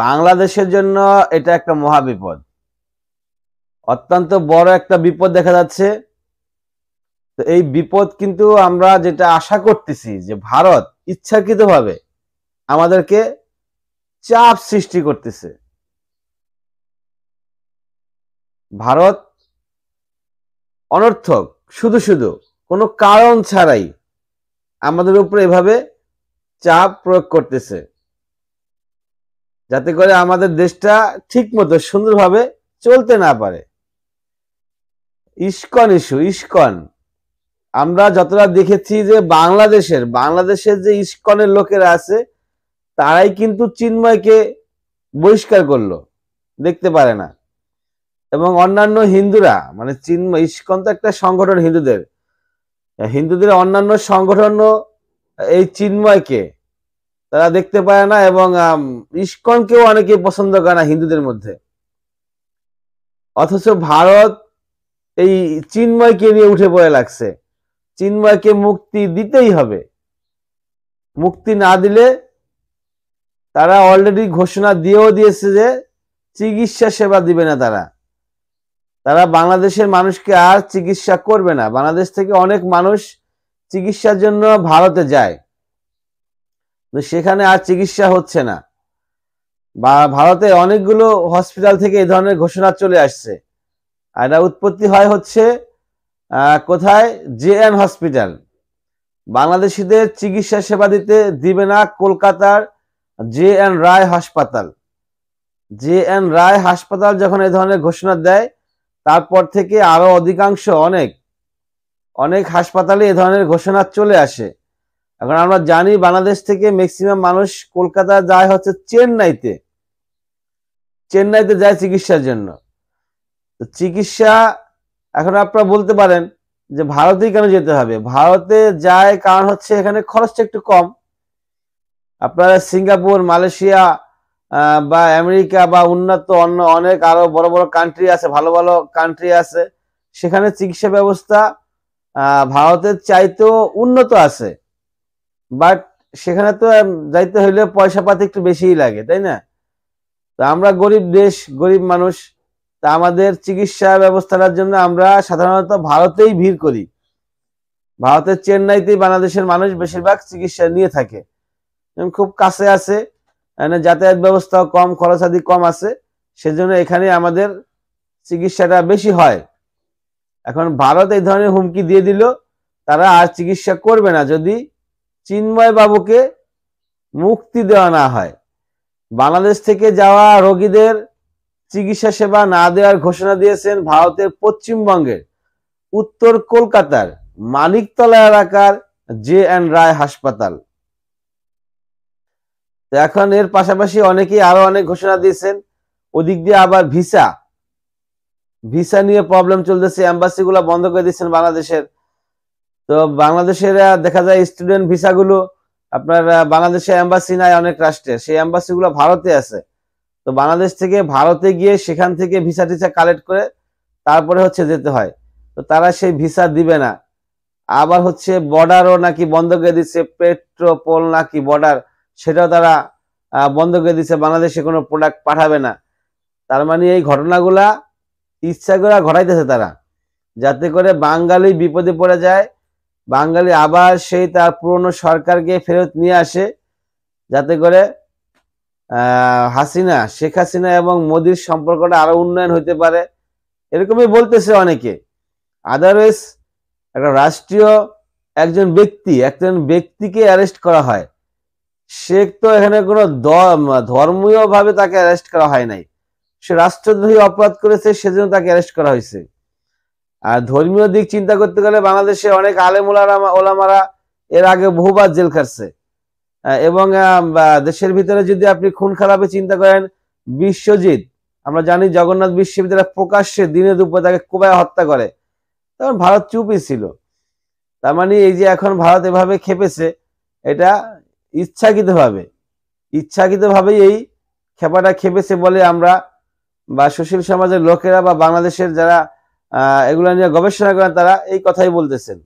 বাংলাদেশের জন্য এটা একটা মহাবিপদ, অত্যন্ত বড় একটা বিপদ দেখা যাচ্ছে। তো এই বিপদ কিন্তু আমরা যেটা আশা করতেছি যে ভারত ইচ্ছাকৃতভাবে আমাদেরকে চাপ সৃষ্টি করতেছে। ভারত অনর্থক শুধু শুধু কোনো কারণ ছাড়াই আমাদের উপরে এভাবে চাপ প্রয়োগ করতেছে, যাতে করে আমাদের দেশটা ঠিক মতো সুন্দরভাবে চলতে না পারে। ইস্কন আমরা যতটা দেখেছি যে বাংলাদেশের যে ইস্কনের লোকেরা আছে তারাই কিন্তু চিন্ময়কে বহিষ্কার করলো, দেখতে পারে না। এবং অন্যান্য হিন্দুরা, মানে ইস্কন তো একটা সংগঠন হিন্দুদের অন্যান্য সংগঠনও এই চিন্ময়কে তারা দেখতে পায় না, এবং ইস্কনকেও অনেকে পছন্দ করে না হিন্দুদের মধ্যে। অথচ ভারত এই চিন্ময়কে নিয়ে উঠে পড়ে লাগছে, চিন্ময়কে মুক্তি দিতেই হবে। মুক্তি না দিলে তারা অলরেডি ঘোষণা দিয়েও দিয়েছে যে চিকিৎসা সেবা দিবে না। তারা বাংলাদেশের মানুষকে আর চিকিৎসা করবে না। বাংলাদেশ থেকে অনেক মানুষ চিকিৎসার জন্য ভারতে যায়, সেখানে আর চিকিৎসা হচ্ছে না। বা ভারতে অনেকগুলো হসপিটাল থেকে এই ধরনের ঘোষণা চলে আসছে। আর এটা উৎপত্তি হচ্ছে কোথায়? JN hospital. বাংলাদেশিদের চিকিৎসা সেবা দিবে না কলকাতার জেএন রায় হাসপাতাল। জেএন রায় হাসপাতাল যখন এই ধরনের ঘোষণা দেয়, তারপর থেকে আরো অধিকাংশ অনেক হাসপাতালে এই ধরনের ঘোষণা চলে আসে। এখন আমরা জানি বাংলাদেশ থেকে ম্যাক্সিমাম মানুষ কলকাতা যায় হচ্ছে চেন্নাইতে যায় চিকিৎসার জন্য। চিকিৎসা এখন আপনারা বলতে পারেন যে ভারতেই কেন যেতে হবে? ভারতে যায় কারণ হচ্ছে এখানে খরচটা একটু কম। আপনারা সিঙ্গাপুর, মালয়েশিয়া বা আমেরিকা বা উন্নত অন্য অনেক আরো বড় বড় কান্ট্রি আছে, ভালো ভালো কান্ট্রি আছে, সেখানে চিকিৎসা ব্যবস্থা ভারতের চাইতেও উন্নত আছে। বাট সেখানে তো যাইতে হইলে পয়সা পাতি একটু বেশিই লাগে, তাই না? তো আমরা গরিব দেশ, গরিব মানুষ, তা আমাদের চিকিৎসা ব্যবস্থার জন্য আমরা সাধারণত ভারতেই ভিড় করি। ভারতের চেন্নাইতেই বাংলাদেশের মানুষ বেশিরভাগ চিকিৎসা নিয়ে থাকে, খুব কাছে আছে, যাতায়াত ব্যবস্থাও কম, খরচাদি কম আছে, সেজন্য এখানে আমাদের চিকিৎসাটা বেশি হয়। এখন ভারত এই ধরনের হুমকি দিয়ে দিল, তারা আর চিকিৎসা করবে না যদি চিন্ময় বাবুকে মুক্তি দেওয়া না হয়। বাংলাদেশ থেকে যাওয়া রোগীদের চিকিৎসা সেবা না দেওয়ার ঘোষণা দিয়েছেন ভারতের পশ্চিমবঙ্গের উত্তর কলকাতার মানিকতলা এলাকার জেএন রায় হাসপাতাল। এখন এর পাশাপাশি অনেকেই আরো অনেক ঘোষণা দিয়েছেন। ওদিক দিয়ে আবার ভিসা নিয়ে প্রবলেম চলতেছে, এম্বাসি গুলা বন্ধ করে দিচ্ছেন বাংলাদেশের। তো বাংলাদেশের দেখা যায় স্টুডেন্ট ভিসাগুলো, আপনার বাংলাদেশে এম্বাসি নাই অনেক রাষ্ট্রের, সেই এম্বাসি গুলো ভারতে আছে। তো বাংলাদেশ থেকে ভারতে গিয়ে সেখান থেকে ভিসা টিসা কালেক্ট করে তারপরে যেতে হয়। তো তারা সেই ভিসা দিবে না। আবার বর্ডারও নাকি বন্ধ করে দিচ্ছে, পেট্রোপোল নাকি বর্ডার, সেটাও তারা বন্ধ করে দিচ্ছে, বাংলাদেশে কোনো প্রোডাক্ট পাঠাবে না। তার মানে এই ঘটনাগুলা ইচ্ছা করে ঘটাইতেছে তারা, যাতে করে বাঙালি বিপদে পড়ে যায়, বাঙালি আবার সেই তার পুরনো সরকারকে ফেরত নিয়ে আসে, যাতে করে শেখ হাসিনা এবং মোদির সম্পর্কটা আরো উন্নয়ন হইতে পারে, এরকমই বলতেছে অনেকে। আদারওয়াইজ একটা রাষ্ট্রীয় একজন ব্যক্তিকে অ্যারেস্ট করা হয়, সে তো এখানে কোনো ধর্মীয় ভাবে তাকে অ্যারেস্ট করা হয় নাই, সে রাষ্ট্রদ্রোহী অপরাধ করেছে, সেজন্য তাকে অ্যারেস্ট করা হয়েছে। আর ধর্মীয় দিক চিন্তা করতে গেলে বাংলাদেশে অনেক আলেম ওলামারা এর আগে বহুবার জেল খাটছে। এবং দেশের ভিতরে যদি আপনি খুন খারাপে চিন্তা করেন, বিশ্বজিৎ, আমরা জানি জগন্নাথ বিশ্ববিদ্যালয় প্রকাশ্যে দিনে দুপুরে তাকে কোবায় হত্যা করে, তখন ভারত চুপই ছিল। তার মানে এই যে এখন ভারত এভাবে খেপেছে, এটা ইচ্ছাকৃতভাবেই এই খেপাটা খেপেছে বলে আমরা বা সুশীল সমাজের লোকেরা বা বাংলাদেশের যারা এগুলা নিয়ে গবেষণা করেন তারা এই কথাই বলতেছেন।